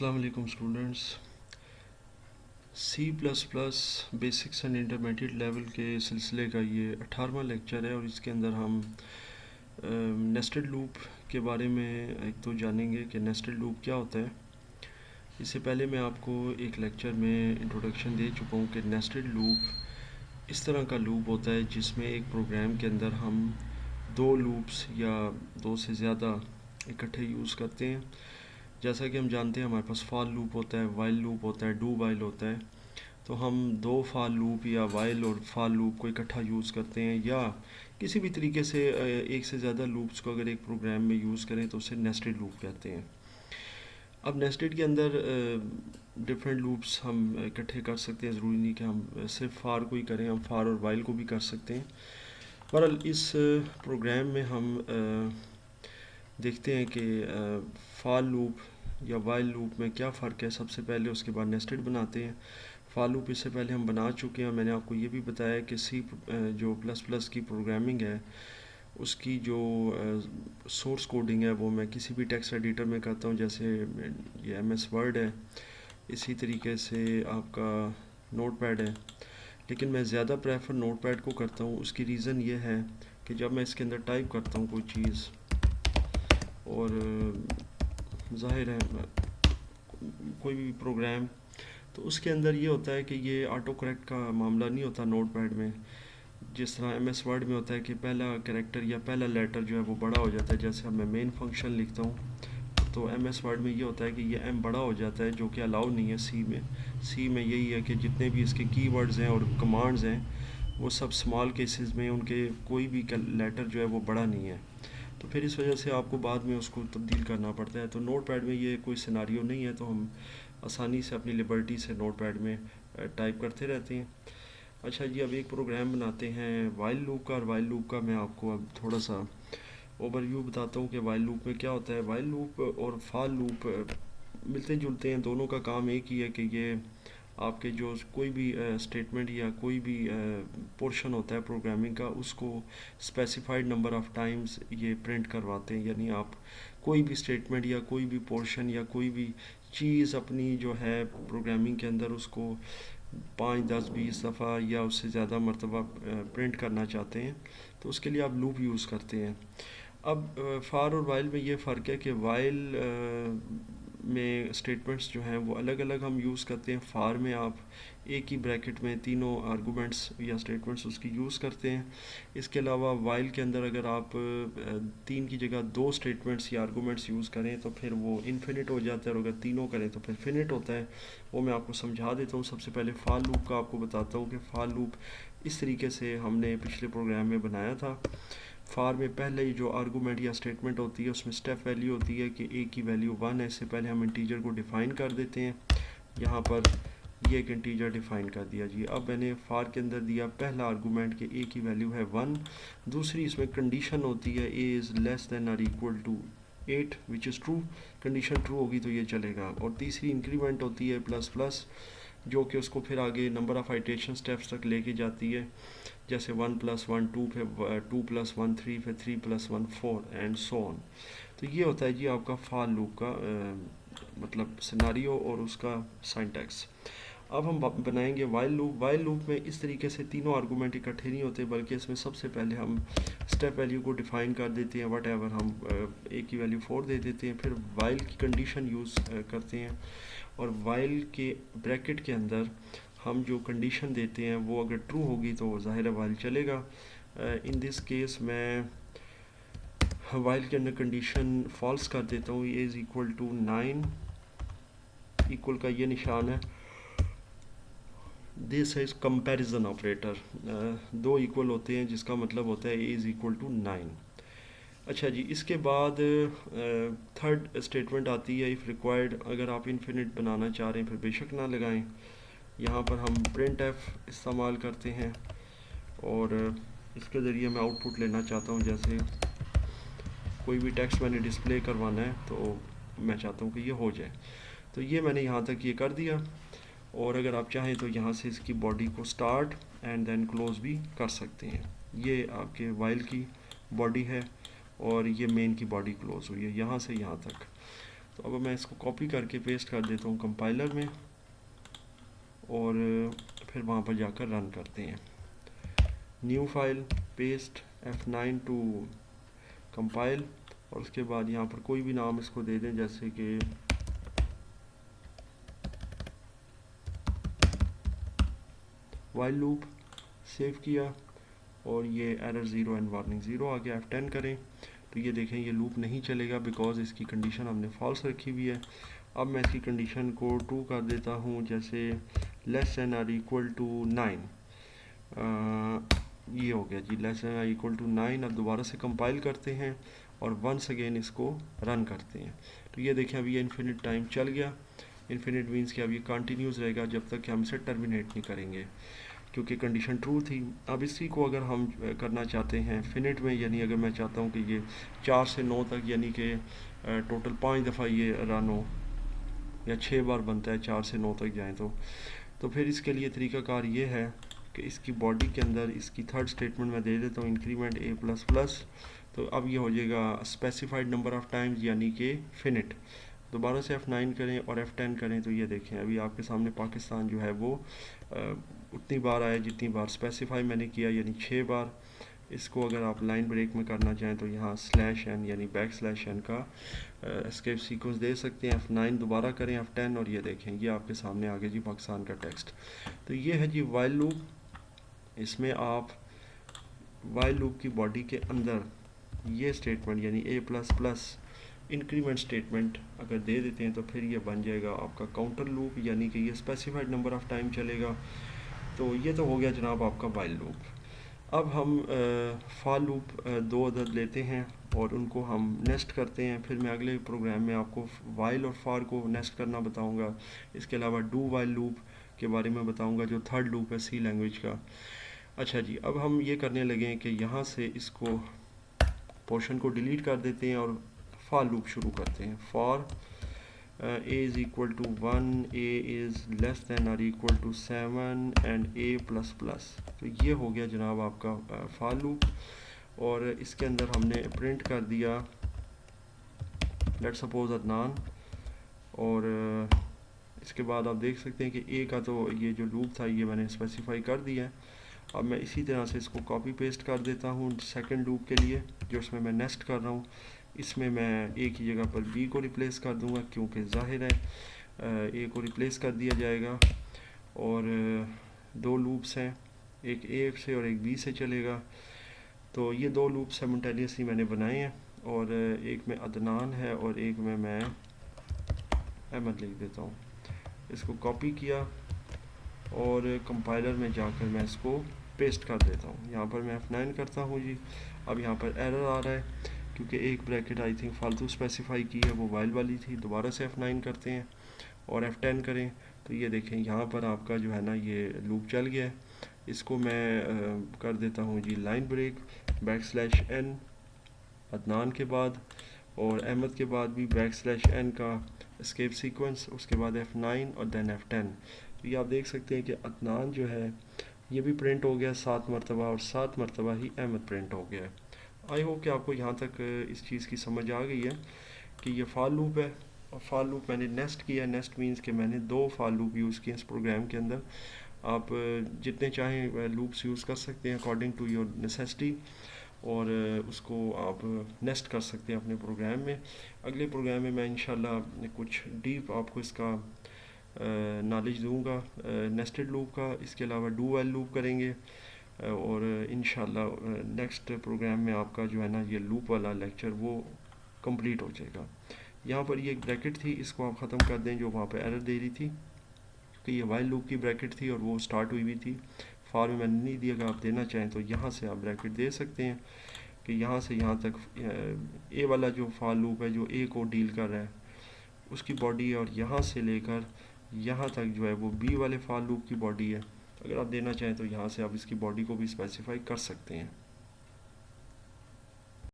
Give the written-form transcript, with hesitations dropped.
अस्सलाम वालेकुम students. C plus plus basics and intermediate level के सिलसिले का ये 18वां लेक्चर है और इसके अंदर हम नेस्टेड लूप के बारे में एक तो जानेंगे कि नेस्टेड लूप क्या होता है। इससे पहले मैं आपको एक लेक्चर में इंट्रोडक्शन दे चुका हूँ कि नेस्टेड लूप इस तरह का लूप होता है जिसमें एक प्रोग्राम के अंदर हम दो लूप्स या दो से ज़्यादा इकट्ठे यूज़ करते हैं। जैसा कि हम जानते हैं हमारे पास फॉर लूप होता है, वाइल लूप होता है, डू वाइल होता है। तो हम दो फॉर लूप या वाइल और फॉर लूप को इकट्ठा यूज़ करते हैं या किसी भी तरीके से एक से ज़्यादा लूप्स को अगर एक प्रोग्राम में यूज़ करें तो उसे नेस्टेड लूप कहते हैं। अब नेस्टेड के अंदर डिफरेंट लूप्स हम इकट्ठे कर सकते हैं। ज़रूरी नहीं कि हम सिर्फ फॉर को ही करें, हम फॉर और वाइल को भी कर सकते हैं। बहरहाल इस प्रोग्राम में हम देखते हैं कि फॉर लूप या वाइल लूप में क्या फ़र्क है। सबसे पहले उसके बाद नेस्टेड बनाते हैं। फॉर लूप इससे पहले हम बना चुके हैं। मैंने आपको ये भी बताया कि सी जो प्लस प्लस की प्रोग्रामिंग है उसकी जो सोर्स कोडिंग है वो मैं किसी भी टेक्स्ट एडिटर में करता हूँ, जैसे ये एमएस वर्ड है, इसी तरीके से आपका नोटपैड है। लेकिन मैं ज़्यादा प्रेफर नोटपैड को करता हूँ। उसकी रीज़न ये है कि जब मैं इसके अंदर टाइप करता हूँ कोई चीज़ और ज़ाहिर है कोई भी प्रोग्राम, तो उसके अंदर ये होता है कि ये ऑटो करेक्ट का मामला नहीं होता नोटपैड में। जिस तरह एमएस वर्ड में होता है कि पहला कैरेक्टर या पहला लेटर जो है वो बड़ा हो जाता है। जैसे अब मैं मेन फंक्शन लिखता हूँ तो एमएस वर्ड में ये होता है कि ये एम बड़ा हो जाता है, जो कि अलाउ नहीं है सी में। सी में यही है कि जितने भी इसके कीवर्ड्स हैं और कमांड्स हैं वो सब स्मॉल केसेस में, उनके कोई भी लेटर जो है वो बड़ा नहीं है। तो फिर इस वजह से आपको बाद में उसको तब्दील करना पड़ता है। तो नोटपैड में ये कोई सिनारियो नहीं है, तो हम आसानी से अपनी लिबर्टी से नोटपैड में टाइप करते रहते हैं। अच्छा जी, अब एक प्रोग्राम बनाते हैं वाइल लूप का। और वाइल लूप का मैं आपको अब थोड़ा सा ओवरव्यू बताता हूँ कि वाइल लूप में क्या होता है। वाइल लूप और फॉर लूप मिलते जुलते हैं, दोनों का काम एक ही है कि ये आपके जो कोई भी स्टेटमेंट या कोई भी पोर्शन होता है प्रोग्रामिंग का, उसको स्पेसिफाइड नंबर ऑफ़ टाइम्स ये प्रिंट करवाते हैं। यानी आप कोई भी स्टेटमेंट या कोई भी पोर्शन या कोई भी चीज़ अपनी जो है प्रोग्रामिंग के अंदर उसको 5, 10, 20 दफ़ा या उससे ज़्यादा मरतबा प्रिंट करना चाहते हैं तो उसके लिए आप लूप यूज़ करते हैं। अब फार और वाइल में ये फ़र्क है कि वाइल में स्टेटमेंट्स जो हैं वो अलग अलग हम यूज़ करते हैं। फार में आप एक ही ब्रैकेट में तीनों आर्गूमेंट्स या स्टेटमेंट्स उसकी यूज़ करते हैं। इसके अलावा वाइल के अंदर अगर आप तीन की जगह दो स्टेटमेंट्स या आर्गूमेंट्स यूज़ करें तो फिर वो इन्फिनिट हो जाता है, और अगर तीनों करें तो फिर फिनिट होता है। वो मैं आपको समझा देता हूँ। सबसे पहले फार लूप का आपको बताता हूँ कि फार लूप इस तरीके से हमने पिछले प्रोग्राम में बनाया था। फार में पहले ही जो आर्गूमेंट या स्टेटमेंट होती है उसमें स्टेप वैल्यू होती है कि ए की वैल्यू 1 है। इससे पहले हम इंटीजर को डिफ़ाइन कर देते हैं। यहाँ पर ये एक इंटीजर डिफ़ाइन कर दिया जी। अब मैंने फार के अंदर दिया पहला आर्गूमेंट कि ए की वैल्यू है 1। दूसरी इसमें कंडीशन होती है ए इज़ लेस देन और equal to 8 which is true. Condition true होगी तो ये चलेगा। और तीसरी इंक्रीमेंट होती है प्लस प्लस, जो कि उसको फिर आगे नंबर ऑफ़ आइटरेशन स्टेप्स तक लेके जाती है। जैसे 1+1 2, फिर 2+1 3, फिर 3+1 4 एंड सो ऑन। तो ये होता है जी आपका फार लूप का मतलब सिनारियो और उसका सिंटैक्स। अब हम बनाएंगे वाइल लूप। वाइल लूप में इस तरीके से तीनों आर्गूमेंट इकट्ठे नहीं होते, बल्कि इसमें सबसे पहले हम स्टेप वैल्यू को डिफ़ाइन कर देते हैं। वट एवर हम ए की वैल्यू 4 दे देते हैं, फिर वाइल की कंडीशन यूज़ करते हैं। और वाइल के ब्रैकेट के अंदर हम जो कंडीशन देते हैं वो अगर ट्रू होगी तो ज़ाहिर है वाइल चलेगा। इन दिस केस मैं वाइल के अंदर कंडीशन फॉल्स कर देता हूँ। A is equal to 9, equal का ये निशान है। This is comparison operator. दो इक्वल होते हैं जिसका मतलब होता है ए इज़ इक्वल टू 9। अच्छा जी, इसके बाद थर्ड स्टेटमेंट आती है इफ़ रिक्वायर्ड। अगर आप इन्फिनिट बनाना चाह रहे हैं फिर बेशक ना लगाएं। यहाँ पर हम प्रिंट एफ इस्तेमाल करते हैं और इसके ज़रिए मैं आउटपुट लेना चाहता हूँ। जैसे कोई भी टेक्स्ट मैंने डिस्प्ले करवाना है तो मैं चाहता हूँ कि ये हो जाए। तो ये मैंने यहाँ तक ये कर दिया। और अगर आप चाहें तो यहाँ से इसकी बॉडी को स्टार्ट एंड देन क्लोज भी कर सकते हैं। ये आपके वाइल की बॉडी है और ये मेन की बॉडी क्लोज हुई है यहाँ से यहाँ तक। तो अब मैं इसको कॉपी करके पेस्ट कर देता हूँ कंपाइलर में और फिर वहाँ पर जाकर रन करते हैं। New file, paste, F9 to compile, और उसके बाद यहाँ पर कोई भी नाम इसको दे दें, जैसे कि वाइल लूप। सेव किया और ये एरर 0 एंड वार्निंग 0 आ गया। F10 करें तो ये देखें ये लूप नहीं चलेगा बिकॉज इसकी कंडीशन हमने फॉल्स रखी हुई है। अब मैं इसकी कंडीशन को ट्रू कर देता हूँ, जैसे less than or equal to 9। ये हो गया जी, less than or equal to 9। अब दोबारा से कंपाइल करते हैं और वंस अगेन इसको रन करते हैं। तो ये देखें अभी ये इन्फिनिट टाइम चल गया। इन्फिनिट मीन्स कि अब ये कंटिन्यूस रहेगा जब तक कि हम इसे टर्मिनेट नहीं करेंगे, क्योंकि कंडीशन ट्रू थी। अब इसी को अगर हम करना चाहते हैं फिनिट में, यानी अगर मैं चाहता हूँ कि ये 4 से 9 तक, यानी कि टोटल 5 दफ़ा ये रन हो, या 6 बार बनता है 4 से 9 तक जाएँ तो फिर इसके लिए तरीक़ाकार ये है कि इसकी बॉडी के अंदर इसकी थर्ड स्टेटमेंट मैं दे देता हूँ इंक्रीमेंट a++। तो अब ये हो जाएगा स्पेसिफाइड नंबर ऑफ़ टाइम्स, यानी कि फिनिट। दोबारा से F9 करें और F10 करें तो ये देखें अभी आपके सामने पाकिस्तान जो है वो उतनी बार आया जितनी बार स्पेसिफाई मैंने किया, यानी 6 बार। इसको अगर आप लाइन ब्रेक में करना चाहें तो यहाँ /n यानी \n का एस्केप सीक्वेंस दे सकते हैं। F9 दोबारा करें, F10, और ये देखें ये आपके सामने आ गया जी पाकिस्तान का टेक्स्ट। तो ये है जी वाइल लूप। इसमें आप वाइल लूप की बॉडी के अंदर ये स्टेटमेंट यानी a++ इंक्रीमेंट स्टेटमेंट अगर दे देते हैं तो फिर ये बन जाएगा आपका काउंटर लूप, यानी कि ये स्पेसिफाइड नंबर ऑफ़ टाइम चलेगा। तो ये तो हो गया जनाब आपका वाइल लूप। अब हम फॉर लूप 2 अदद लेते हैं और उनको हम नेस्ट करते हैं। फिर मैं अगले प्रोग्राम में आपको वाइल और फॉर को नेस्ट करना बताऊंगा। इसके अलावा डू वाइल लूप के बारे में बताऊंगा जो थर्ड लूप है सी लैंग्वेज का। अच्छा जी, अब हम ये करने लगे हैं कि यहाँ से इसको पोर्शन को डिलीट कर देते हैं और फॉर लूप शुरू करते हैं। For a is equal to 1, a is less than or equal to 7 and a++। तो ये हो गया जनाब आपका फॉर लूप। और इसके अंदर हमने प्रिंट कर दिया लेट सपोज अदनान। और इसके बाद आप देख सकते हैं कि a का तो ये जो लूप था ये मैंने स्पेसिफाई कर दिया है। अब मैं इसी तरह से इसको कॉपी पेस्ट कर देता हूँ सेकंड लूप के लिए, जो इसमें मैं नेस्ट कर रहा हूँ। इसमें मैं ए की जगह पर बी को रिप्लेस कर दूंगा, क्योंकि जाहिर है ए को रिप्लेस कर दिया जाएगा। और 2 लूप्स हैं, एक ए से और एक बी से चलेगा। तो ये 2 लूप साइमल्टेनियसली मैंने बनाए हैं, और एक में अदनान है और एक में मैं अहमद लिख देता हूँ। इसको कॉपी किया और कंपाइलर में जाकर मैं इसको पेस्ट कर देता हूँ। यहाँ पर मैं F9 करता हूँ जी। अब यहाँ पर एरर आ रहा है क्योंकि एक ब्रैकेट आई थिंक फालतू स्पेसिफाई की है, वो वाइल वाली थी। दोबारा से F9 करते हैं और F10 करें तो ये देखें यहाँ पर आपका जो है ना ये लूप चल गया है। इसको मैं कर देता हूँ जी लाइन ब्रेक \n अदनान के बाद, और अहमद के बाद भी \n का एस्केप सीक्वेंस, उसके बाद F9 और देन F10। तो ये आप देख सकते हैं कि अदनान जो है ये भी प्रिंट हो गया 7 मरतबा, और 7 मरतबा ही अहमद प्रिंट हो गया है। आई होप कि आपको यहाँ तक इस चीज़ की समझ आ गई है कि ये फॉर लूप है। और फॉर लूप मैंने नेस्ट किया। नेस्ट मीन्स कि मैंने 2 फॉर लूप यूज़ किए इस प्रोग्राम के अंदर। आप जितने चाहें लूप्स यूज़ कर सकते हैं अकॉर्डिंग टू योर नेसेसिटी, और उसको आप नेस्ट कर सकते हैं अपने प्रोग्राम में। अगले प्रोग्राम में मैं इंशाल्लाह कुछ डीप आपको इसका नॉलेज दूंगा नेस्टेड लूप का। इसके अलावा डू वाइल लूप करेंगे, और इंशाल्लाह नेक्स्ट प्रोग्राम में आपका जो है ना ये लूप वाला लेक्चर वो कंप्लीट हो जाएगा। यहाँ पर ये एक ब्रैकेट थी, इसको आप ख़त्म कर दें जो वहाँ पर एरर दे रही थी, क्योंकि ये वाइल लूप की ब्रैकेट थी और वो स्टार्ट हुई थी। फॉर में मैंने नहीं दिया, अगर आप देना चाहें तो यहाँ से आप ब्रैकेट दे सकते हैं कि यहाँ से यहाँ तक ए वाला जो फॉर लूप है जो ए को डील कर रहा है उसकी बॉडी है, और यहाँ से लेकर यहाँ तक जो है वो बी वाले फॉर लूप की बॉडी है। अगर आप देना चाहें तो यहाँ से आप इसकी बॉडी को भी स्पेसिफाई कर सकते हैं।